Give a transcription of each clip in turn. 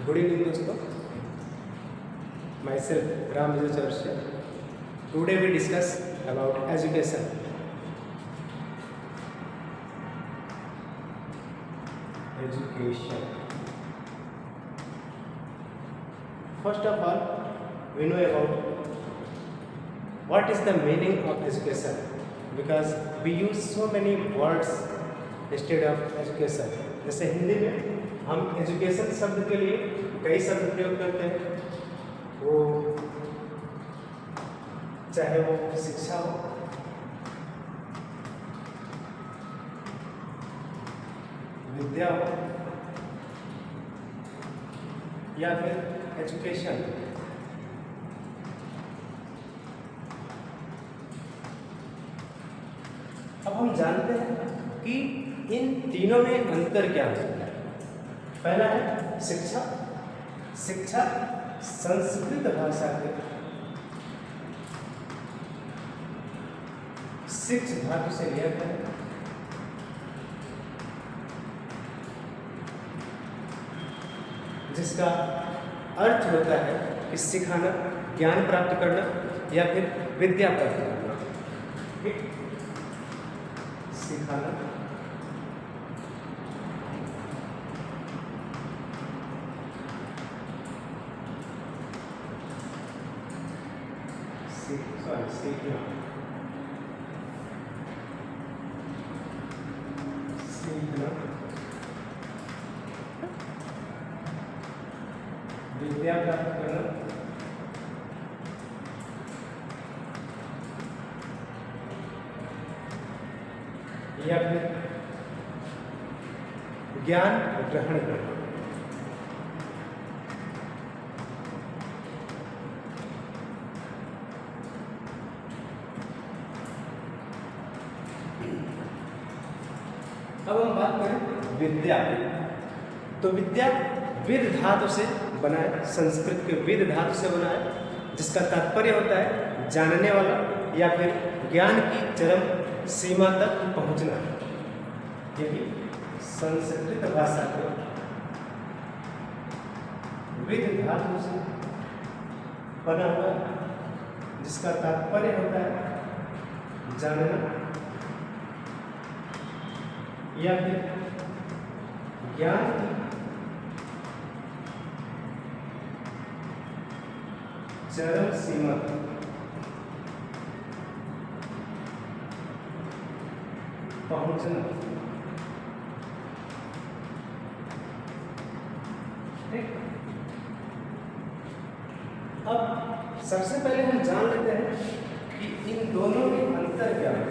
Good evening दोस्तों, myself Ram Vijay Chaurasia. Today we discuss about education. Education. First of all, we know about what is the meaning of education, because we use so many words instead of education. जैसे हिंदी में हम education शब्द के लिए कई शब्द प्रयोग करते हैं, वो चाहे वो शिक्षा हो, विद्या हो, या फिर एजुकेशन. अब हम जानते हैं कि इन तीनों में अंतर क्या है. पहला है शिक्षा. शिक्षा संस्कृत भाषा के शिक्ष धातु से लिया गया है, जिसका अर्थ होता है कि सिखाना, ज्ञान प्राप्त करना या फिर विद्या प्राप्त करना. ठीक, सिखाना, सीखना, सीखना, विद्या प्राप्त करना, या फिर ज्ञान ग्रहण करना. अब हम बात करें विद्या. तो विद्या विद धातु से बना है, संस्कृत के विद धातु से बना है, जिसका तात्पर्य होता है जानने वाला या फिर ज्ञान की चरम सीमा तक पहुंचना. यही संस्कृत भाषा के विद धातु से बना हुआ है, जिसका तात्पर्य होता है जानना या फिर ज्ञान की चरम सीमा पहुंचना. ठीक, अब सबसे पहले हम जान लेते हैं कि इन दोनों में अंतर क्या है.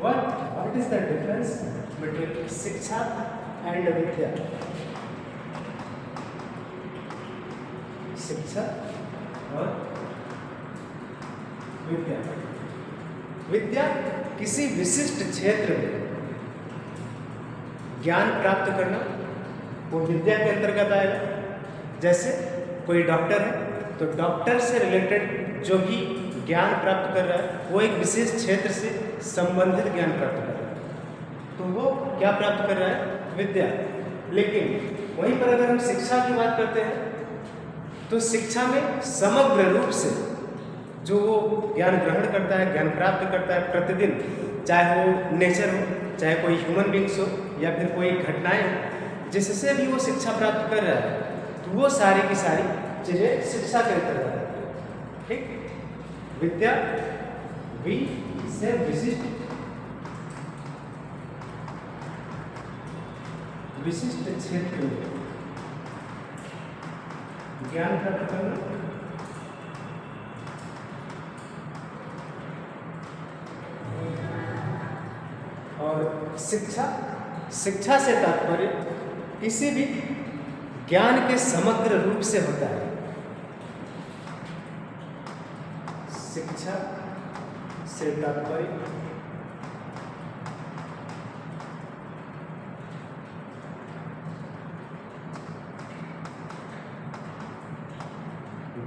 What is the difference between शिक्षा and विद्या? शिक्षा और विद्या. विद्या किसी विशिष्ट क्षेत्र में ज्ञान प्राप्त करना, वो विद्या के अंतर्गत आएगा. जैसे कोई डॉक्टर है तो डॉक्टर से रिलेटेड जो भी ज्ञान प्राप्त कर रहा है वो एक विशेष क्षेत्र से संबंधित ज्ञान प्राप्त कर रहा है, तो वो क्या प्राप्त कर रहा है? विद्या. लेकिन वहीं पर अगर हम शिक्षा की बात करते हैं तो शिक्षा में समग्र रूप से जो वो ज्ञान ग्रहण करता है, ज्ञान प्राप्त करता है प्रतिदिन, चाहे वो नेचर हो, चाहे कोई ह्यूमन बींग्स हो या फिर कोई घटनाएं हो, जिससे भी वो शिक्षा प्राप्त कर रहा है, तो वो सारी की सारी चीज़ें शिक्षा के अंतर्गत आती है. ठीक, विद्या भी से विशिष्ट क्षेत्र में ज्ञान प्राप्त करना और शिक्षा से तात्पर्य किसी भी ज्ञान के समग्र रूप से होता है. शिक्षा से तात्पर्य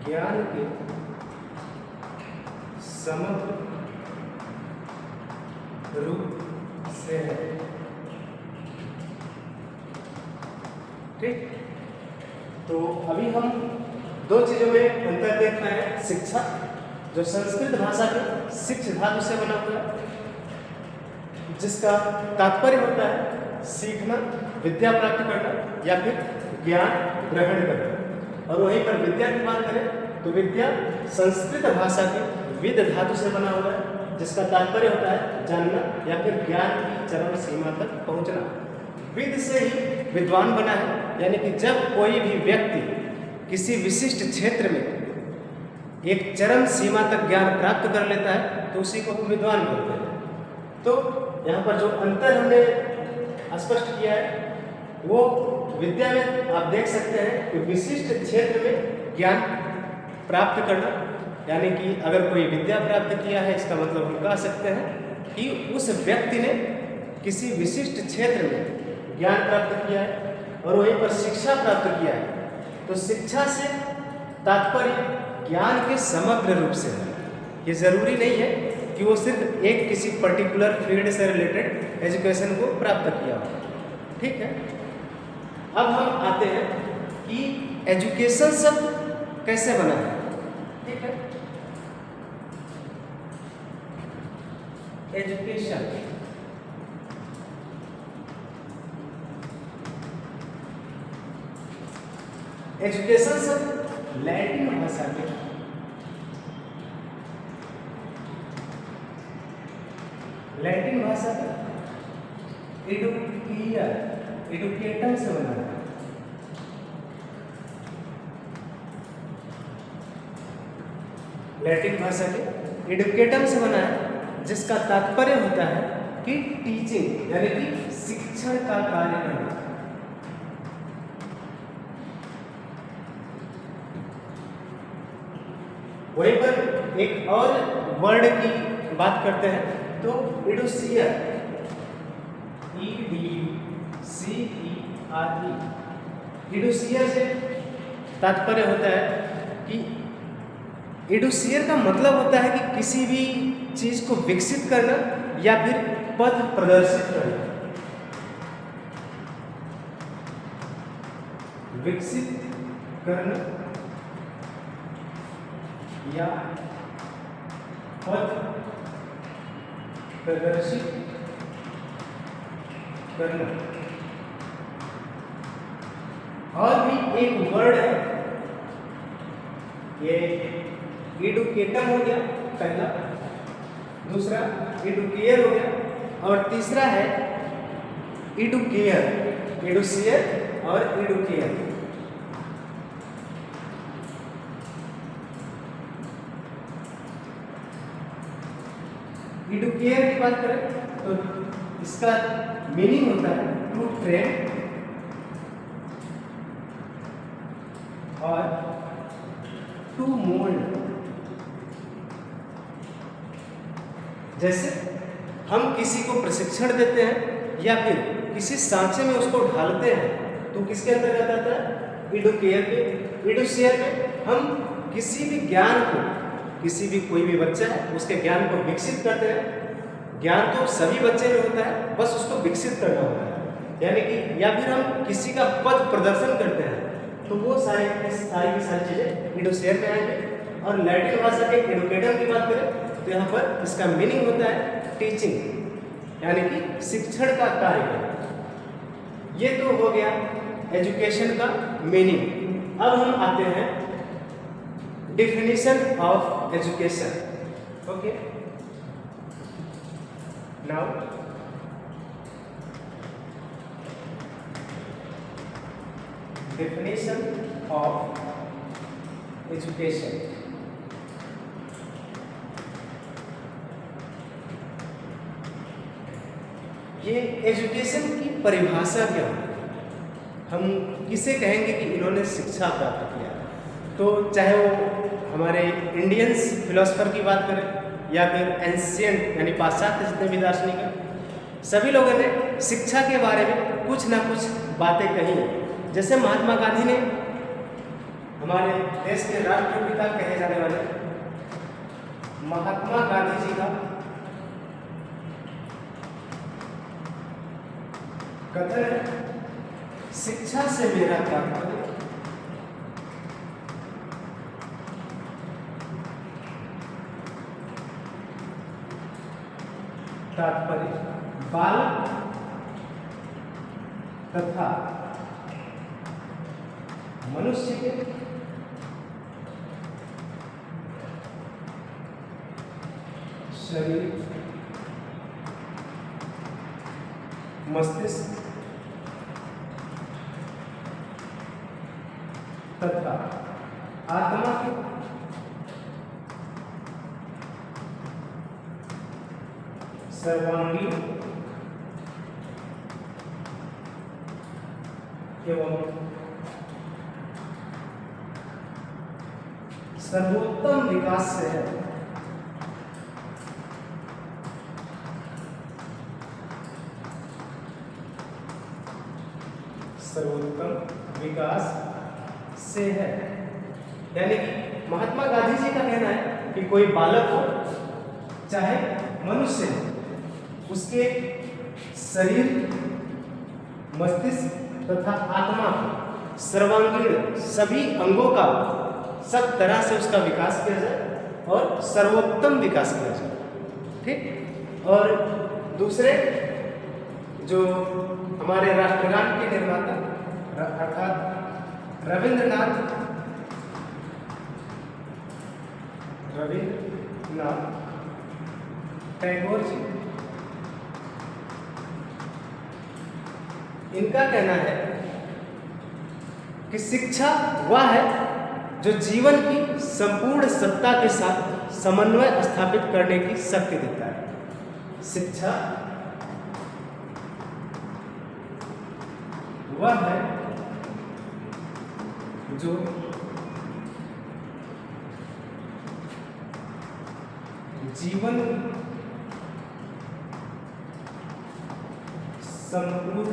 ज्ञान के समग्र रूप से है. ठीक। तो अभी हम दो चीज़ों में अंतर देख रहे हैं। शिक्षा, जो संस्कृत भाषा के शिक्ष धातु से बना हुआ है, जिसका तात्पर्य होता है सीखना, विद्या प्राप्त करना या फिर ज्ञान ग्रहण करना। और वहीं पर विद्या की बात करें तो विद्या संस्कृत भाषा के विद धातु से बना हुआ है, जिसका तात्पर्य होता है जानना या फिर ज्ञान की चरम सीमा तक पहुंचना। विद से ही विद्वान बना है, यानी कि जब कोई भी व्यक्ति किसी विशिष्ट क्षेत्र में एक चरम सीमा तक ज्ञान प्राप्त कर लेता है तो उसी को हम विद्वान बोलते हैं। तो यहाँ पर जो अंतर हमने स्पष्ट किया है वो विद्या में आप देख सकते हैं कि विशिष्ट क्षेत्र में ज्ञान प्राप्त करना, यानी कि अगर कोई विद्या प्राप्त किया है इसका मतलब हम कह सकते हैं कि उस व्यक्ति ने किसी विशिष्ट क्षेत्र में ज्ञान प्राप्त किया है। और वहीं पर शिक्षा प्राप्त किया है तो शिक्षा से तात्पर्य ज्ञान के समग्र रूप से है। ये ज़रूरी नहीं है कि वो सिर्फ एक किसी पर्टिकुलर फील्ड से रिलेटेड एजुकेशन को प्राप्त किया हो। ठीक है, अब हम आते हैं कि एजुकेशन शब्द कैसे बना है। ठीक है, एजुकेशन एजुकेशन शब्द लैटिन भाषा के एडुकेटम से बना है। लैटिन भाषा के एडुकेटम से बना है, जिसका तात्पर्य होता है कि टीचिंग, यानी कि शिक्षण का कार्य करना। वहीं पर एक और वर्ड की बात करते हैं तो इडुसियर, EDUCERE, इडुसियर से तात्पर्य होता है कि इडुसियर का मतलब होता है कि किसी भी चीज को विकसित करना या फिर पथ प्रदर्शित करना। विकसित करना या पथ प्रदर्शित करना। और भी एक वर्ड है, ये एडुकेटम हो गया पहला, दूसरा एडुकेयर हो गया और तीसरा है एडुकेयर, एडुसियर और एडुकेयर। एडुकेयर की बात करें तो इसका मीनिंग होता है टू ट्रेन और टू मोल्ड। जैसे हम किसी को प्रशिक्षण देते हैं या फिर किसी सांचे में उसको ढालते हैं तो किसके अंतर्गत आता है? एडुकेयर के। एडुसियर में हम किसी भी ज्ञान को, किसी भी कोई भी बच्चा है उसके ज्ञान को विकसित करते हैं। ज्ञान तो सभी बच्चे में होता है, बस उसको विकसित करना होता है, यानी कि या फिर हम किसी का पथ प्रदर्शन करते हैं तो वो सारी की सारी चीज़ें एडुसियर में आएंगे। और लैटिन भाषा के एडुकेटम की बात करें तो यहाँ पर इसका मीनिंग होता है टीचिंग, यानी कि शिक्षण का कार्य करना। ये तो हो गया एजुकेशन का मीनिंग। अब हम आते हैं definition of education. Okay, now definition of education. ये एजुकेशन की परिभाषा क्या है? हम किसे कहेंगे कि इन्होंने शिक्षा प्राप्त किया? तो चाहे वो हमारे इंडियंस फिलोसफर की बात करें या फिर एंशियंट यानी पाश्चात्य जितने भी दार्शनिक हैं, सभी लोगों ने शिक्षा के बारे में कुछ ना कुछ बातें कही हैं। जैसे महात्मा गांधी ने, हमारे देश के राष्ट्रपिता कहे जाने वाले महात्मा गांधी जी का कथन है शिक्षा से मेरा तात्पर्य बालक तथा मनुष्य के शरीर, मस्तिष्क तथा आत्मा के सर्वांगीण एवं सर्वोत्तम विकास से है। सर्वोत्तम विकास से है, यानी कि महात्मा गांधी जी का कहना है कि कोई बालक हो चाहे मनुष्य हो, उसके शरीर, मस्तिष्क तथा आत्मा सर्वांगीण सभी अंगों का सब तरह से उसका विकास किया जाए और सर्वोत्तम विकास किया जाए। ठीक। और दूसरे जो हमारे राष्ट्रगान के निर्माता अर्थात रविंद्रनाथ टैगोर जी, इनका कहना है कि शिक्षा वह है जो जीवन की संपूर्ण सत्ता के साथ समन्वय स्थापित करने की शक्ति देता है। शिक्षा वह है जो जीवन संपूर्ण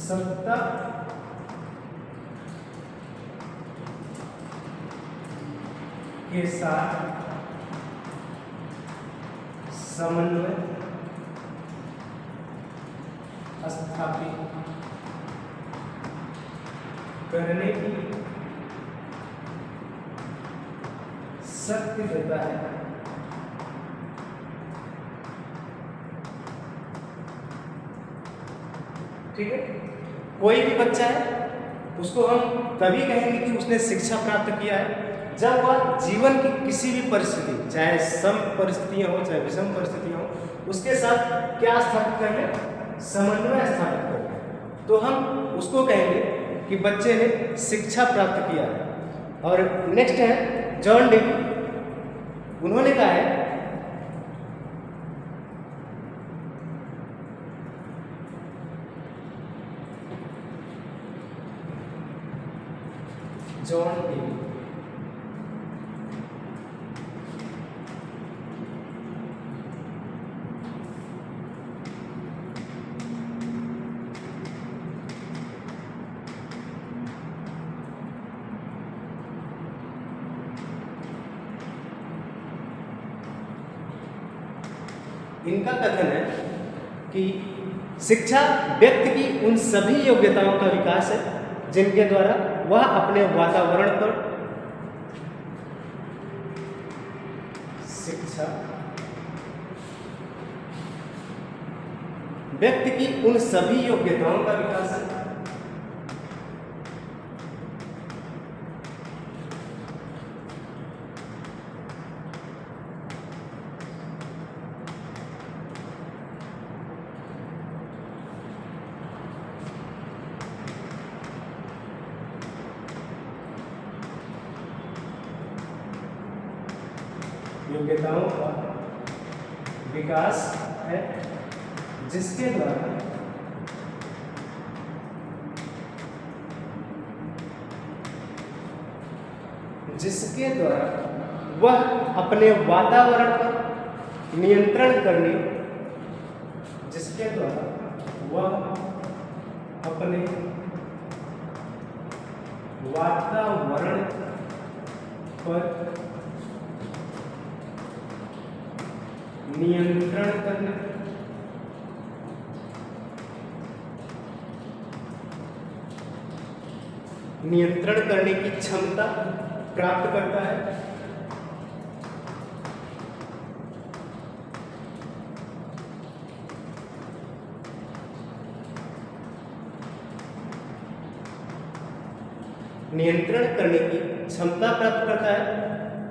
सत्ता के साथ समन्वय स्थापित करने की शक्ति देता है। ठीक है। कोई भी बच्चा है उसको हम तभी कहेंगे कि उसने शिक्षा प्राप्त किया है जब वह जीवन की किसी भी परिस्थिति, चाहे सम परिस्थितियां हो चाहे विषम परिस्थितियां हो, उसके साथ क्या स्थापित कर ले, समन्वय स्थापित कर ले, तो हम उसको कहेंगे कि बच्चे ने शिक्षा प्राप्त किया है। और नेक्स्ट है जॉन डेवी, उन्होंने कहा है जॉन डेवी इनका कथन है कि शिक्षा व्यक्ति की उन सभी योग्यताओं का विकास है जिनके द्वारा वह अपने वातावरण पर शिक्षा व्यक्ति की उन सभी योग्यताओं का विकास है योग्यताओं का विकास है जिसके द्वारा वह अपने वातावरण पर नियंत्रण करने, जिसके द्वारा वह अपने वातावरण पर नियंत्रण करने नियंत्रण करने की क्षमता प्राप्त करता है। नियंत्रण करने की क्षमता प्राप्त करता है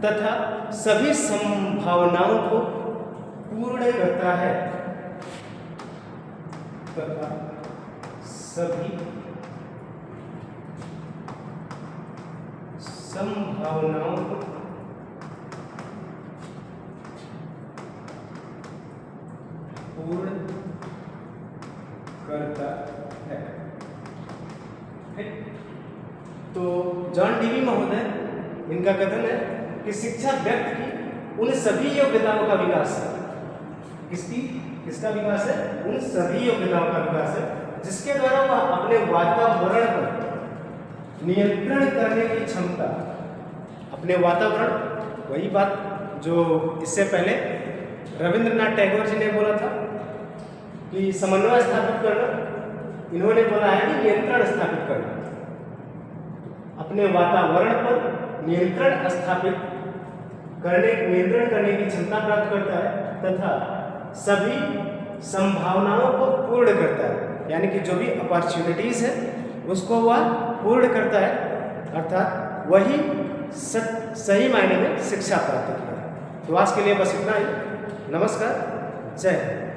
तथा सभी संभावनाओं को पूर्ण करता है तथा सभी संभावनाओं को पूर्ण करता है। तो जॉन डीवी महोदय, इनका कथन है कि शिक्षा व्यक्ति की उन सभी योग्यताओं का विकास है। किसका विकास है? उन सभी योग्यताओं का विकास है जिसके द्वारा वह अपने वातावरण पर नियंत्रण करने की क्षमता, अपने वातावरण, वही बात जो इससे पहले रविंद्रनाथ टैगोर जी ने बोला था कि समन्वय स्थापित करना, इन्होंने बोला है कि नियंत्रण स्थापित करना। अपने वातावरण पर नियंत्रण करने की क्षमता प्राप्त करता है तथा सभी संभावनाओं को पूर्ण करता है, यानी कि जो भी अपॉर्चुनिटीज है उसको वह पूर्ण करता है, अर्थात वही सही मायने में शिक्षा प्राप्त किया है। तो आज के लिए बस इतना ही। नमस्कार, जय हिंद।